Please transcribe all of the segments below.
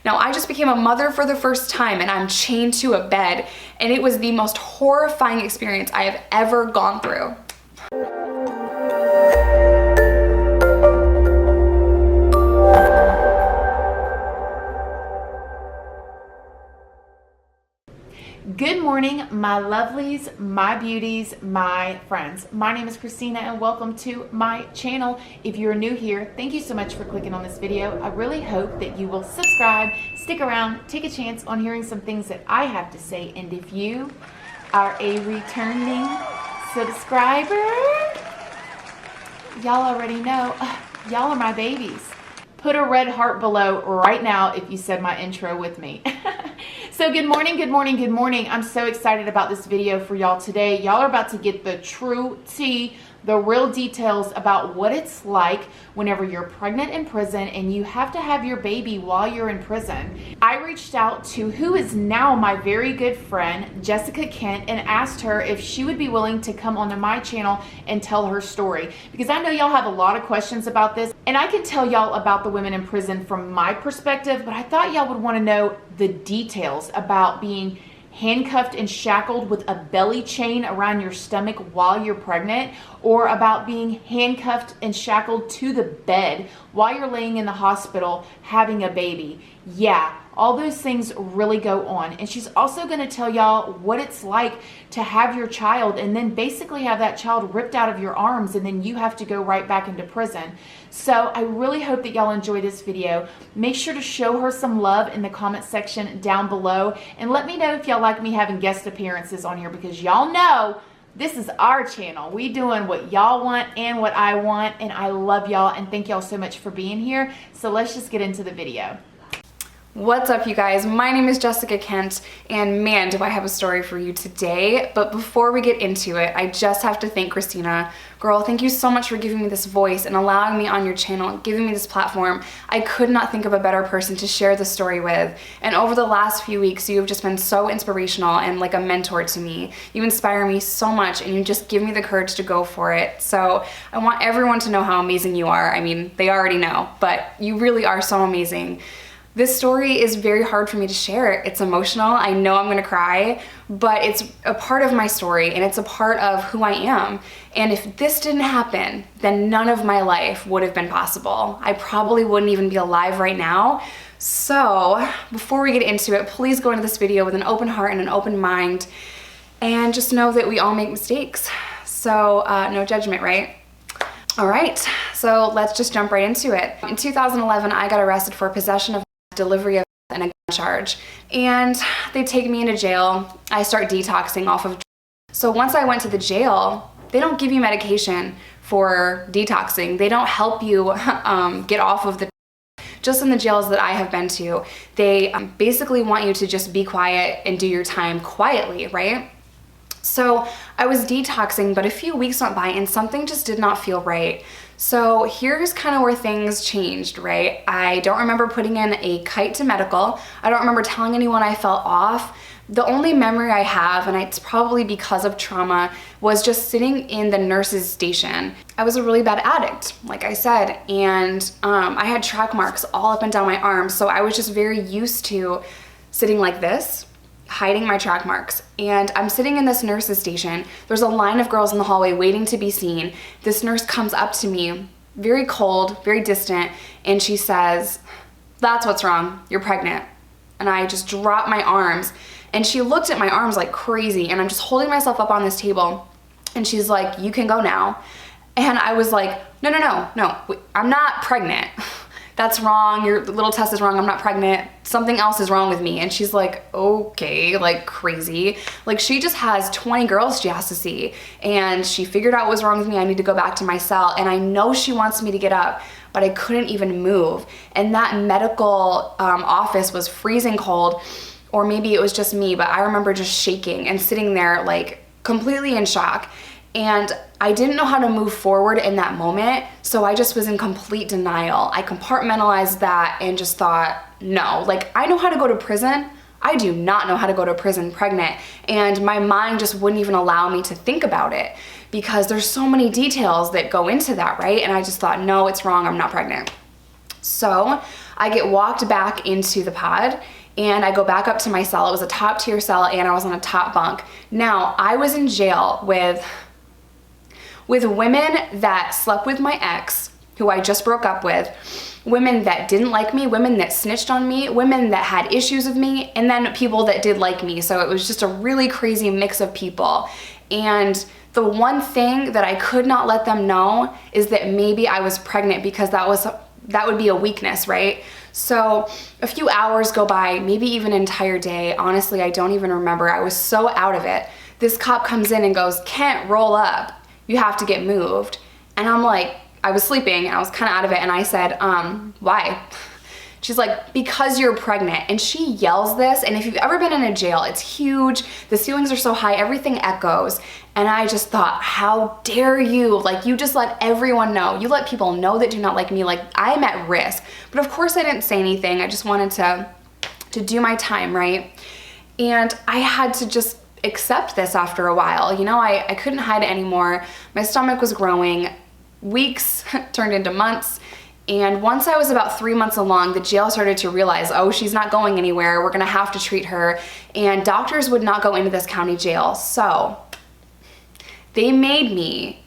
Now, I just became a mother for the first time and I'm chained to a bed, and it was the most horrifying experience I have ever gone through. Good morning, my lovelies, my beauties, my friends. My name is Christina and welcome to my channel. If you're new here, thank you so much for clicking on this video. I really hope that you will subscribe, stick around, take a chance on hearing some things that I have to say. And if you are a returning subscriber, y'all already know, y'all are my babies. Put a red heart below right now if you said my intro with me. So good morning, good morning, good morning. I'm so excited about this video for y'all today. Y'all are about to get the true tea, the real details about what it's like whenever you're pregnant in prison and you have to have your baby while you're in prison. I reached out to who is now my very good friend, Jessica Kent, and asked her if she would be willing to come onto my channel and tell her story. Because I know y'all have a lot of questions about this, and I can tell y'all about the women in prison from my perspective, but I thought y'all would want to know the details about being handcuffed and shackled with a belly chain around your stomach while you're pregnant, or about being handcuffed and shackled to the bed while you're laying in the hospital having a baby. Yeah, all those things really go on. And she's also going to tell y'all what it's like to have your child and then basically have that child ripped out of your arms and then you have to go right back into prison. So I really hope that y'all enjoy this video. Make sure to show her some love in the comment section down below, and let me know if y'all like me having guest appearances on here, because y'all know this is our channel. We doing what y'all want and what I want, and I love y'all and thank y'all so much for being here. So let's just get into the video. What's up, you guys? My name is Jessica Kent, and man, do I have a story for you today. But before we get into it, I just have to thank Christina. Girl, thank you so much for giving me this voice and allowing me on your channel, giving me this platform. I could not think of a better person to share the story with. And over the last few weeks, you have just been so inspirational and like a mentor to me. You inspire me so much, and you just give me the courage to go for it. So I want everyone to know how amazing you are. I mean, they already know, but you really are so amazing. This story is very hard for me to share. It's emotional. I know I'm gonna cry, but it's a part of my story and it's a part of who I am. And if this didn't happen, then none of my life would have been possible. I probably wouldn't even be alive right now. So before we get into it, please go into this video with an open heart and an open mind, and just know that we all make mistakes. So no judgment, right? All right, so let's just jump right into it. In 2011, I got arrested for possession of delivery of and a gun charge, and they take me into jail. I start detoxing off of drugs. So once I went to the jail, they don't give you medication for detoxing. They don't help you get off of the just in the jails that I have been to. They basically want you to just be quiet and do your time quietly, right? So I was detoxing, but a few weeks went by and something just did not feel right. So here's kind of where things changed, right? I don't remember putting in a kite to medical. I don't remember telling anyone I felt off. The only memory I have, and it's probably because of trauma, was just sitting in the nurse's station. I was a really bad addict, like I said, and I had track marks all up and down my arms. So I was just very used to sitting like this, hiding my track marks. And I'm sitting in this nurse's station. There's a line of girls in the hallway waiting to be seen. This nurse comes up to me, very cold, very distant, and she says, "That's what's wrong, you're pregnant." And I just dropped my arms, and she looked at my arms like crazy, and I'm just holding myself up on this table, and she's like, "You can go now." And I was like, no, I'm not pregnant. That's wrong, your little test is wrong, I'm not pregnant, something else is wrong with me. And she's like, okay, like crazy. Like she just has 20 girls she has to see, and she figured out what was wrong with me. I need to go back to my cell, and I know she wants me to get up, but I couldn't even move. And that medical office was freezing cold, or maybe it was just me, but I remember just shaking and sitting there like completely in shock. And I didn't know how to move forward in that moment, so I just was in complete denial. I compartmentalized that and just thought, no, like I know how to go to prison. I do not know how to go to prison pregnant. And my mind just wouldn't even allow me to think about it because there's so many details that go into that, right? And I just thought, no, it's wrong, I'm not pregnant. So I get walked back into the pod and I go back up to my cell. It was a top tier cell and I was on a top bunk. Now, I was in jail with women that slept with my ex, who I just broke up with, women that didn't like me, women that snitched on me, women that had issues with me, and then people that did like me. So it was just a really crazy mix of people. And the one thing that I could not let them know is that maybe I was pregnant, because that would be a weakness, right? So a few hours go by, maybe even an entire day. Honestly, I don't even remember. I was so out of it. This cop comes in and goes, "Kent, roll up. You have to get moved." And I'm like, I was sleeping, I was kind of out of it, and I said, why? She's like, "Because you're pregnant." And she yells this, and if you've ever been in a jail, it's huge, the ceilings are so high, everything echoes. And I just thought, how dare you? Like, you just let everyone know. You let people know that do not like me. Like, I'm at risk. But of course I didn't say anything. I just wanted to do my time, right? And I had to just accept this after a while. You know, I couldn't hide it anymore. My stomach was growing. Weeks turned into months. And once I was about 3 months along, the jail started to realize, oh, she's not going anywhere. We're gonna have to treat her. And doctors would not go into this county jail. So they made me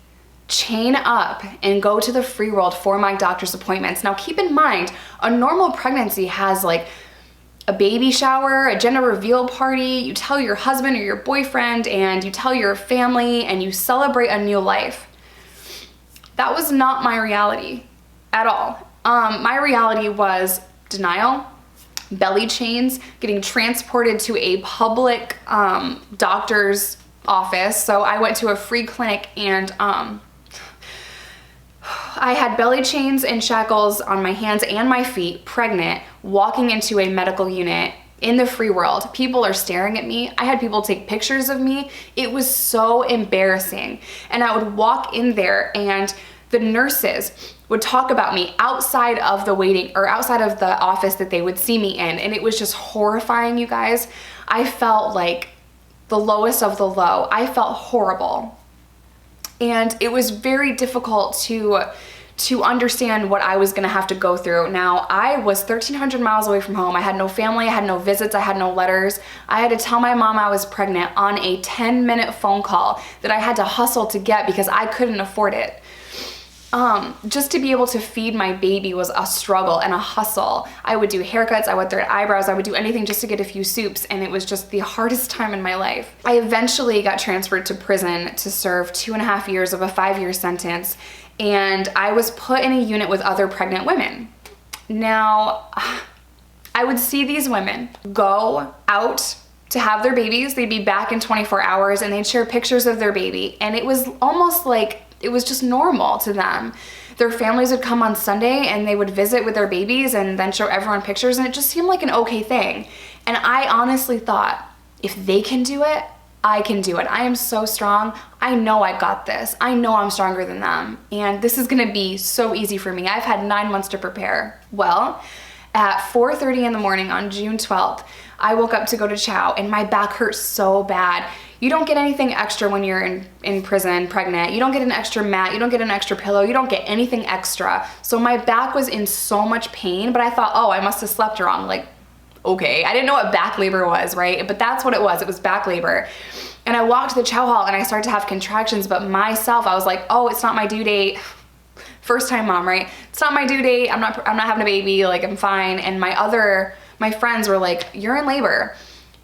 chain up and go to the free world for my doctor's appointments. Now keep in mind, a normal pregnancy has like a baby shower, a gender reveal party, you tell your husband or your boyfriend, and you tell your family, and you celebrate a new life. That was not my reality at all. My reality was denial, belly chains, getting transported to a public doctor's office. So I went to a free clinic, and I had belly chains and shackles on my hands and my feet, pregnant, walking into a medical unit in the free world. People are staring at me. I had people take pictures of me. It was so embarrassing. And I would walk in there, and the nurses would talk about me outside of the waiting, or outside of the office that they would see me in. And it was just horrifying, you guys. I felt like the lowest of the low. I felt horrible. And it was very difficult to understand what I was gonna have to go through. Now, I was 1,300 miles away from home. I had no family, I had no visits, I had no letters. I had to tell my mom I was pregnant on a 10-minute phone call that I had to hustle to get because I couldn't afford it. Just to be able to feed my baby was a struggle and a hustle. I would do haircuts, I would thread eyebrows, I would do anything just to get a few soups, and it was just the hardest time in my life. I eventually got transferred to prison to serve 2.5 years of a 5-year sentence, and I was put in a unit with other pregnant women. Now, I would see these women go out to have their babies, they'd be back in 24 hours, and they'd share pictures of their baby, and it was almost like it was just normal to them. Their families would come on Sunday and they would visit with their babies and then show everyone pictures, and it just seemed like an okay thing. And I honestly thought, if they can do it, I can do it. I am so strong. I know I got this. I know I'm stronger than them. And this is gonna be so easy for me. I've had 9 months to prepare. Well, at 4:30 in the morning on June 12th, I woke up to go to chow and my back hurt so bad. You don't get anything extra when you're in prison pregnant. You don't get an extra mat, you don't get an extra pillow, you don't get anything extra. So my back was in so much pain, but I thought, oh, I must have slept wrong. Like, okay. I didn't know what back labor was, right? But that's what it was back labor. And I walked to the chow hall and I started to have contractions, but myself, I was like, oh, it's not my due date. First time mom, right? It's not my due date. I'm not having a baby. Like, I'm fine. And my friends were like, you're in labor.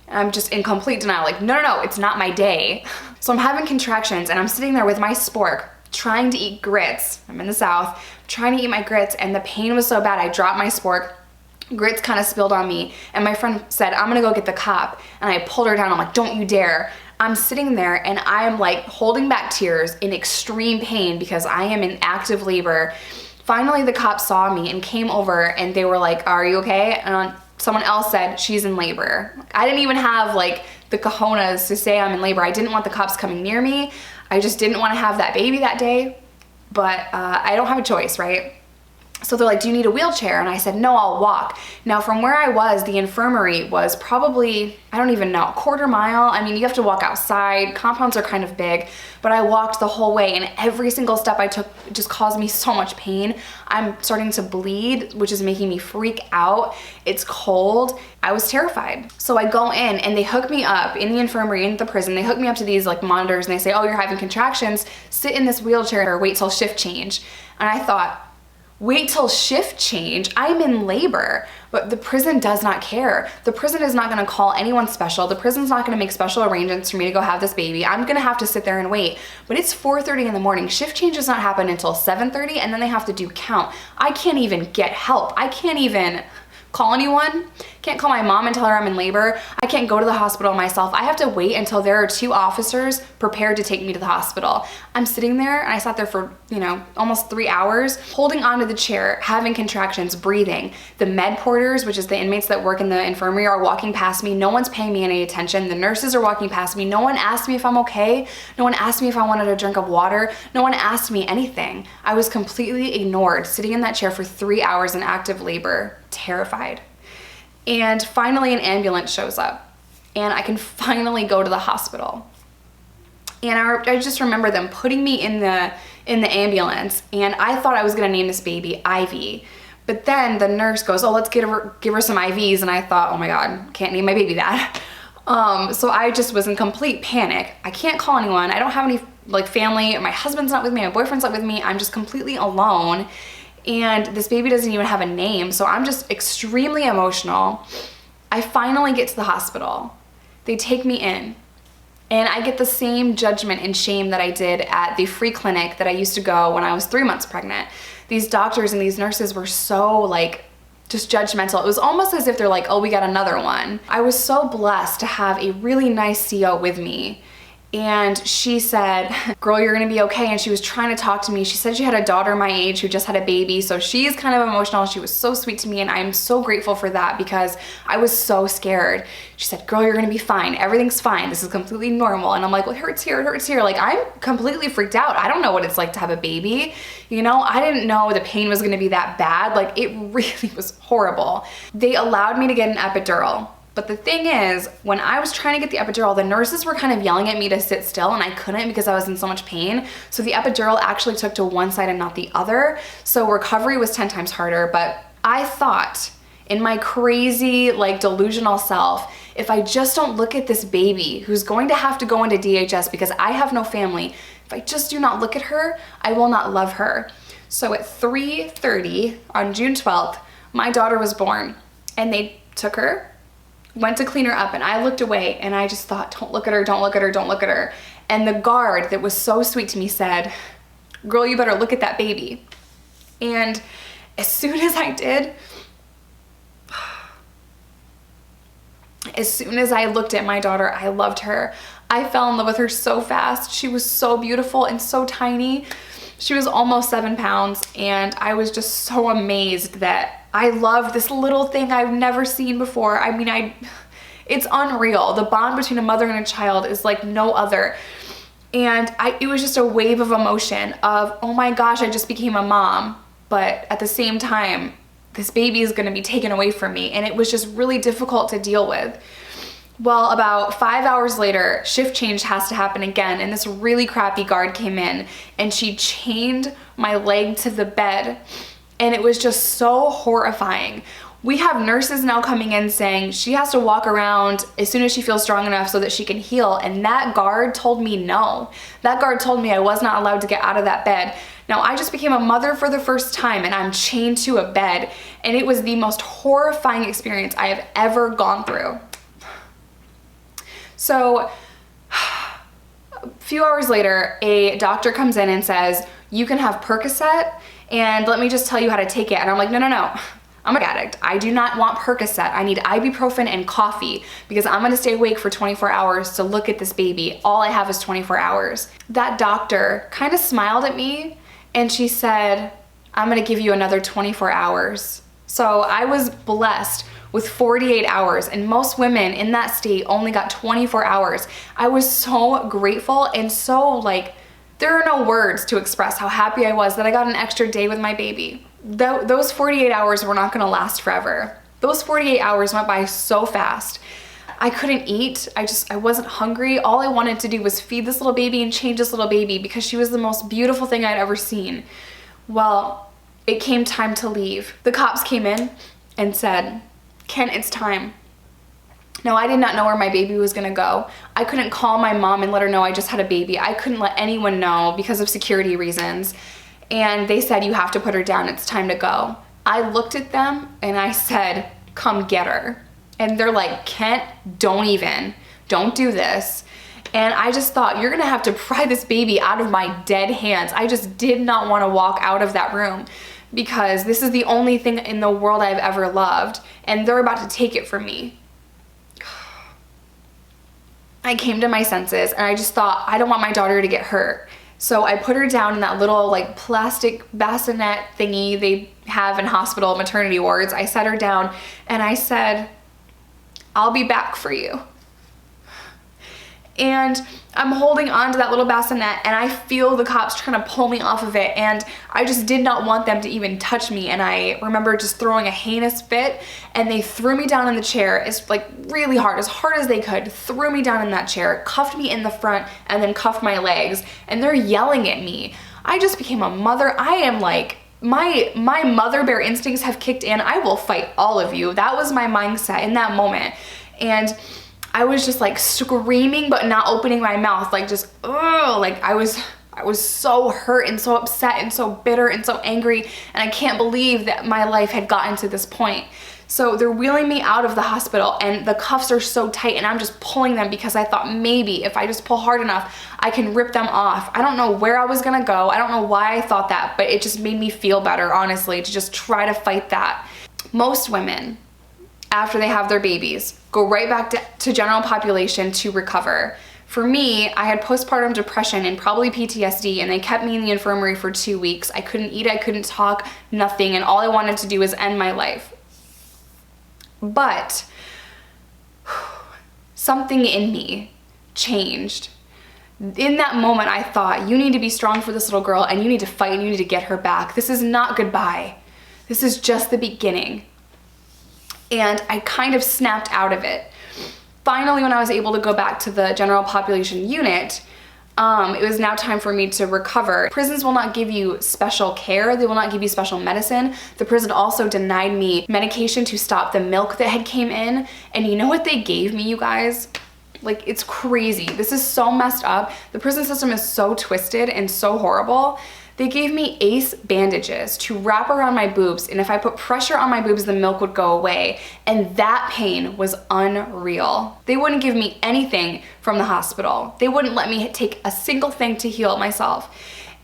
And I'm just in complete denial. Like, no, it's not my day. So I'm having contractions and I'm sitting there with my spork trying to eat grits. I'm in the South, trying to eat my grits, and the pain was so bad. I dropped my spork. Grits kind of spilled on me. And my friend said, I'm gonna go get the cop. And I pulled her down. I'm like, don't you dare. I'm sitting there and I am like holding back tears in extreme pain because I am in active labor. Finally, the cops saw me and came over and they were like, are you okay? And someone else said, she's in labor. I didn't even have like the cojones to say I'm in labor. I didn't want the cops coming near me. I just didn't want to have that baby that day, but I don't have a choice, right? So they're like, do you need a wheelchair? And I said, no, I'll walk. Now from where I was, the infirmary was probably, I don't even know, a quarter mile. I mean, you have to walk outside. Compounds are kind of big, but I walked the whole way, and every single step I took just caused me so much pain. I'm starting to bleed, which is making me freak out. It's cold. I was terrified. So I go in and they hook me up in the infirmary, in the prison. They hook me up to these like monitors and they say, oh, you're having contractions. Sit in this wheelchair or wait till shift change. And I thought, wait till shift change? I'm in labor. But the prison does not care. The prison is not gonna call anyone special. The prison's not gonna make special arrangements for me to go have this baby. I'm gonna have to sit there and wait. But it's 4:30 in the morning. Shift change does not happen until 7:30, and then they have to do count. I can't even get help. I can't even call anyone. Can't call my mom and tell her I'm in labor. I can't go to the hospital myself. I have to wait until there are 2 officers prepared to take me to the hospital. I'm sitting there, and I sat there for, almost 3 hours, holding onto the chair, having contractions, breathing. The med porters, which is the inmates that work in the infirmary, are walking past me. No one's paying me any attention. The nurses are walking past me. No one asked me if I'm okay. No one asked me if I wanted a drink of water. No one asked me anything. I was completely ignored, sitting in that chair for 3 hours in active labor, terrified. And finally an ambulance shows up, and I can finally go to the hospital. And I just remember them putting me in the ambulance, and I thought I was gonna name this baby Ivy. But then the nurse goes, oh, let's give her some IVs, and I thought, oh my God, can't name my baby that. So I just was in complete panic. I can't call anyone. I don't have any family. My husband's not with me. My boyfriend's not with me. I'm just completely alone. And this baby doesn't even have a name, so I'm just extremely emotional. I finally get to the hospital. They take me in, and I get the same judgment and shame that I did at the free clinic that I used to go when I was 3 months pregnant. These doctors and these nurses were so just judgmental. It was almost as if they're like, oh, we got another one. I was so blessed to have a really nice CO with me. And she said, girl, you're gonna be okay. And she was trying to talk to me. She said she had a daughter my age who just had a baby. So she's kind of emotional. She was so sweet to me. And I'm so grateful for that because I was so scared. She said, girl, you're gonna be fine. Everything's fine. This is completely normal. And I'm like, well, it hurts here, it hurts here. I'm completely freaked out. I don't know what it's like to have a baby. I didn't know the pain was gonna be that bad. It really was horrible. They allowed me to get an epidural. But the thing is, when I was trying to get the epidural, the nurses were kind of yelling at me to sit still, and I couldn't because I was in so much pain. So the epidural actually took to one side and not the other. So recovery was 10 times harder. But I thought in my crazy, delusional self, if I just don't look at this baby who's going to have to go into DHS because I have no family, if I just do not look at her, I will not love her. So at 3:30 on June 12th, my daughter was born, and they took her, went to clean her up, and I looked away, and I just thought, don't look at her, don't look at her, don't look at her. And the guard that was so sweet to me said, girl, you better look at that baby. And as soon as I did, as soon as I looked at my daughter, I loved her. I fell in love with her so fast. She was so beautiful and so tiny. She was almost 7 pounds, and I was just so amazed that I loved this little thing I've never seen before. It's unreal. The bond between a mother and a child is like no other. And it was just a wave of emotion of, oh my gosh, I just became a mom. But at the same time, this baby is gonna be taken away from me. And it was just really difficult to deal with. Well, about 5 hours later, shift change has to happen again, and this really crappy guard came in, and she chained my leg to the bed, and it was just so horrifying. We have nurses now coming in saying she has to walk around as soon as she feels strong enough so that she can heal, and that guard told me no. That guard told me I was not allowed to get out of that bed. Now, I just became a mother for the first time, and I'm chained to a bed, and it was the most horrifying experience I have ever gone through. So a few hours later, a doctor comes in and says, you can have Percocet, and let me just tell you how to take it. And I'm like, no, no, no. I'm an addict. I do not want Percocet. I need ibuprofen and coffee because I'm gonna stay awake for 24 hours to look at this baby. All I have is 24 hours. That doctor kind of smiled at me, and she said, I'm gonna give you another 24 hours. So I was blessed with 48 hours, and most women in that state only got 24 hours. I was so grateful and so there are no words to express how happy I was that I got an extra day with my baby. those 48 hours were not gonna last forever. Those 48 hours went by so fast. I couldn't eat. I wasn't hungry. All I wanted to do was feed this little baby and change this little baby because she was the most beautiful thing I'd ever seen. Well, it came time to leave. The cops came in and said, "Kent, it's time." Now, I did not know where my baby was gonna go. I couldn't call my mom and let her know I just had a baby. I couldn't let anyone know because of security reasons. And they said, "You have to put her down. It's time to go." I looked at them and I said, "Come get her." And they're like, "Kent, don't do this." And I just thought, you're gonna have to pry this baby out of my dead hands. I just did not wanna walk out of that room because this is the only thing in the world I've ever loved, and they're about to take it from me. I came to my senses and I just thought, I don't want my daughter to get hurt. So I put her down in that little like plastic bassinet thingy they have in hospital maternity wards. I set her down and I said, "I'll be back for you." And I'm holding on to that little bassinet and I feel the cops trying to pull me off of it, and I just did not want them to even touch me. And I remember just throwing a heinous fit, and they threw me down in the chair. It's like really hard as they could, threw me down in that chair, cuffed me in the front, and then cuffed my legs, and they're yelling at me. I just became a mother. I am like, my mother bear instincts have kicked in. I will fight all of you. That was my mindset in that moment. And I was just like screaming but not opening my mouth, like just, ugh, like I was so hurt and so upset and so bitter and so angry, and I can't believe that my life had gotten to this point. So they're wheeling me out of the hospital and the cuffs are so tight and I'm just pulling them because I thought maybe if I just pull hard enough, I can rip them off. I don't know where I was gonna go. I don't know why I thought that, but it just made me feel better, honestly, to just try to fight that. Most women, after they have their babies, go right back to general population to recover. For me, I had postpartum depression and probably PTSD, and they kept me in the infirmary for 2 weeks. I couldn't eat, I couldn't talk, nothing, and all I wanted to do was end my life. But something in me changed. In that moment, I thought, you need to be strong for this little girl, and you need to fight, and you need to get her back. This is not goodbye. This is just the beginning. And I kind of snapped out of it. Finally, when I was able to go back to the general population unit, it was now time for me to recover. Prisons will not give you special care. They will not give you special medicine. The prison also denied me medication to stop the milk that had came in. And you know what they gave me, you guys? Like, it's crazy. This is so messed up. The prison system is so twisted and so horrible. They gave me ACE bandages to wrap around my boobs, and if I put pressure on my boobs, the milk would go away, and that pain was unreal. They wouldn't give me anything from the hospital. They wouldn't let me take a single thing to heal myself.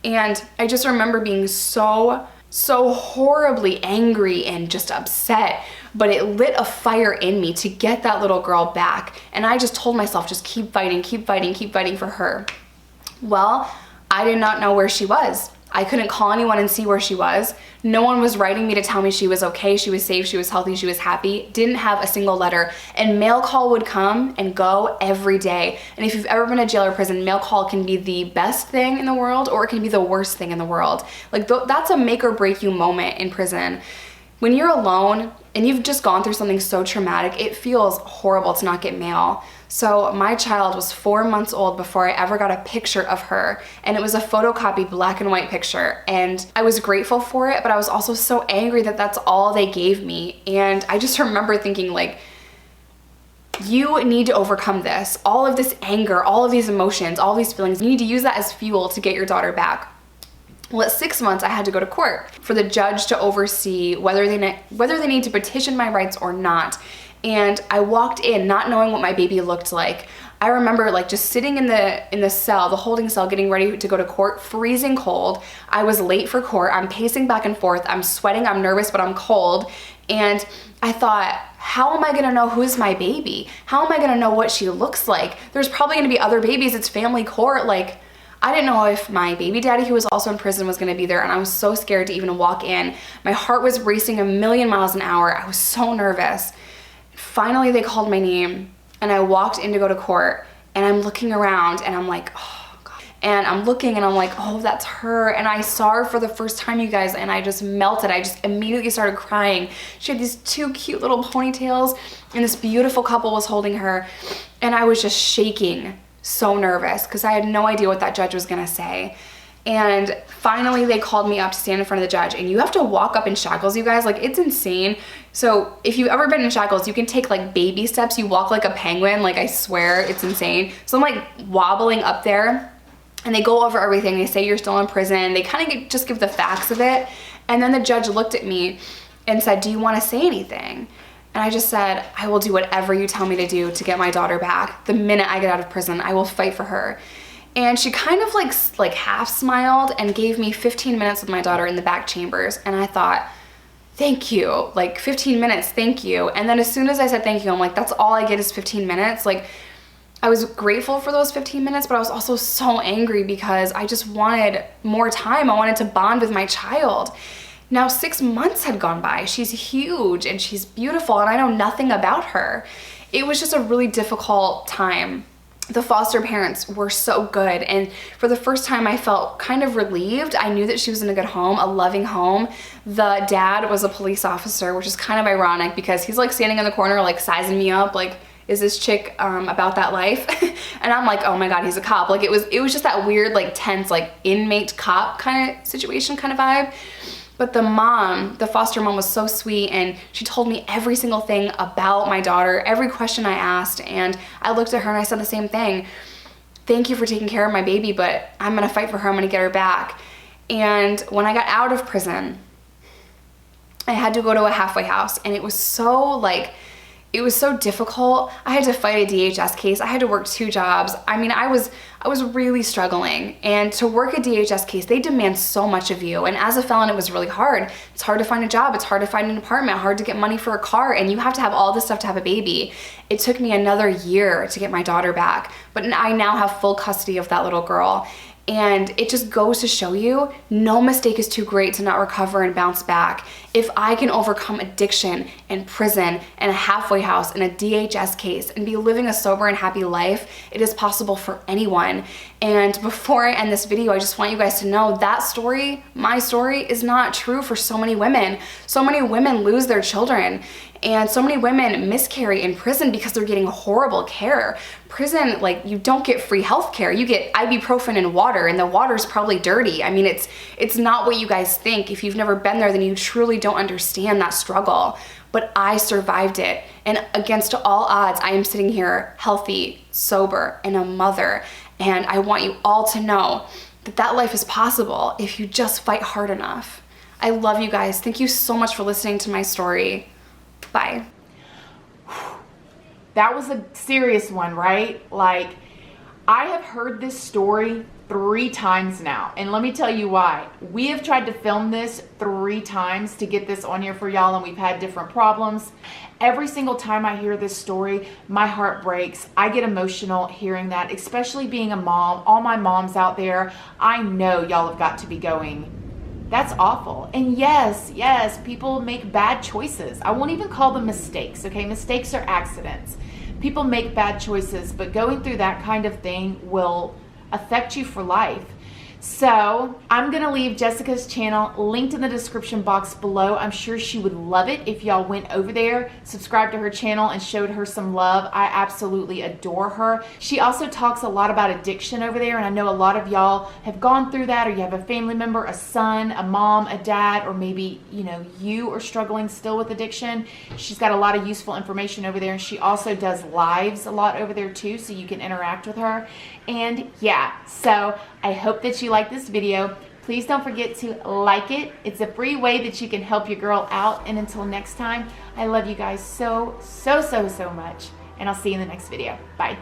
And I just remember being so horribly angry and just upset, but it lit a fire in me to get that little girl back. And I just told myself, just keep fighting, keep fighting, keep fighting for her. Well, I did not know where she was. I couldn't call anyone and see where she was. No one was writing me to tell me she was okay, she was safe, she was healthy, she was happy. Didn't have a single letter. And mail call would come and go every day. And if you've ever been to jail or prison, mail call can be the best thing in the world, or it can be the worst thing in the world. Like, that's a make or break you moment in prison. When you're alone and you've just gone through something so traumatic, it feels horrible to not get mail. So my child was 4 months old before I ever got a picture of her, and it was a photocopied black and white picture, and I was grateful for it, but I was also so angry that that's all they gave me. And I just remember thinking, like, you need to overcome this. All of this anger, all of these emotions, all these feelings, you need to use that as fuel to get your daughter back. Well, at 6 months, I had to go to court for the judge to oversee whether they need to petition my rights or not. And I walked in not knowing what my baby looked like. I remember like just sitting in the cell, the holding cell, getting ready to go to court, freezing cold. I was late for court. I'm pacing back and forth. I'm sweating, I'm nervous, but I'm cold. And I thought, how am I gonna know who's my baby? How am I gonna know what she looks like? There's probably gonna be other babies. It's family court. Like, I didn't know if my baby daddy, who was also in prison, was gonna be there, and I was so scared to even walk in. My heart was racing a million miles an hour. I was so nervous. Finally, they called my name, and I walked in to go to court, and I'm looking around, and I'm like, oh God. and I'm looking and I'm like, oh, that's her. And I saw her for the first time, you guys, and I just melted. I just immediately started crying. She had these 2 cute little ponytails, and this beautiful couple was holding her, and I was just shaking, so nervous, because I had no idea what that judge was gonna say. And finally they called me up to stand in front of the judge, and you have to walk up in shackles, you guys, like it's insane. So if you've ever been in shackles, you can take like baby steps. You walk like a penguin, like I swear, it's insane. So I'm like wobbling up there, and they go over everything. They say you're still in prison. They kind of just give the facts of it. And then the judge looked at me and said, do you want to say anything? And I just said, I will do whatever you tell me to do to get my daughter back. The minute I get out of prison, I will fight for her. And she kind of like half smiled and gave me 15 minutes with my daughter in the back chambers. And I thought, thank you, like 15 minutes, thank you. And then as soon as I said thank you, I'm like, that's all I get is 15 minutes. Like, I was grateful for those 15 minutes, but I was also so angry because I just wanted more time. I wanted to bond with my child. Now 6 months had gone by. She's huge and she's beautiful, and I know nothing about her. It was just a really difficult time. The foster parents were so good, and for the first time I felt kind of relieved. I knew that she was in a good home, a loving home. The dad was a police officer, which is kind of ironic because he's like standing in the corner like sizing me up, like, is this chick about that life? And I'm like, oh my God, he's a cop. Like it was just that weird, like tense, like inmate cop kind of situation, kind of vibe. But the mom, the foster mom, was so sweet, and she told me every single thing about my daughter, every question I asked, and I looked at her and I said the same thing. Thank you for taking care of my baby, but I'm gonna fight for her, I'm gonna get her back. And when I got out of prison, I had to go to a halfway house, and it was so difficult. I had to fight a DHS case. I had to work 2 jobs. I mean, I was really struggling. And to work a DHS case, they demand so much of you. And as a felon, it was really hard. It's hard to find a job. It's hard to find an apartment, hard to get money for a car. And you have to have all this stuff to have a baby. It took me another year to get my daughter back. But I now have full custody of that little girl. And it just goes to show you, no mistake is too great to not recover and bounce back. If I can overcome addiction and prison and a halfway house and a DHS case and be living a sober and happy life, it is possible for anyone. And before I end this video, I just want you guys to know that story, my story, is not true for so many women. So many women lose their children. And so many women miscarry in prison because they're getting horrible care. Prison, like, you don't get free health care. You get ibuprofen and water, and the water's probably dirty. I mean, it's not what you guys think. If you've never been there, then you truly don't understand that struggle. But I survived it. And against all odds, I am sitting here healthy, sober, and a mother. And I want you all to know that that life is possible if you just fight hard enough. I love you guys. Thank you so much for listening to my story. Bye. That was a serious one, right? Like, I have heard this story 3 times now, and let me tell you why. We have tried to film this 3 times to get this on here for y'all, and we've had different problems. Every single time I hear this story, my heart breaks. I get emotional hearing that, especially being a mom. All my moms out there, I know y'all have got to be going, that's awful. And yes, people make bad choices. I won't even call them mistakes, okay? Mistakes are accidents. People make bad choices, but going through that kind of thing will affect you for life. So I'm gonna leave Jessica's channel linked in the description box below. I'm sure she would love it if y'all went over there, subscribed to her channel, and showed her some love. I absolutely adore her. She also talks a lot about addiction over there, and I know a lot of y'all have gone through that, or you have a family member, a son, a mom, a dad, or maybe you are struggling still with addiction. She's got a lot of useful information over there, and she also does lives a lot over there too, so you can interact with her. And yeah, so I hope that you like this video. Please don't forget to like it. It's a free way that you can help your girl out. And until next time, I love you guys so much. And I'll see you in the next video. Bye.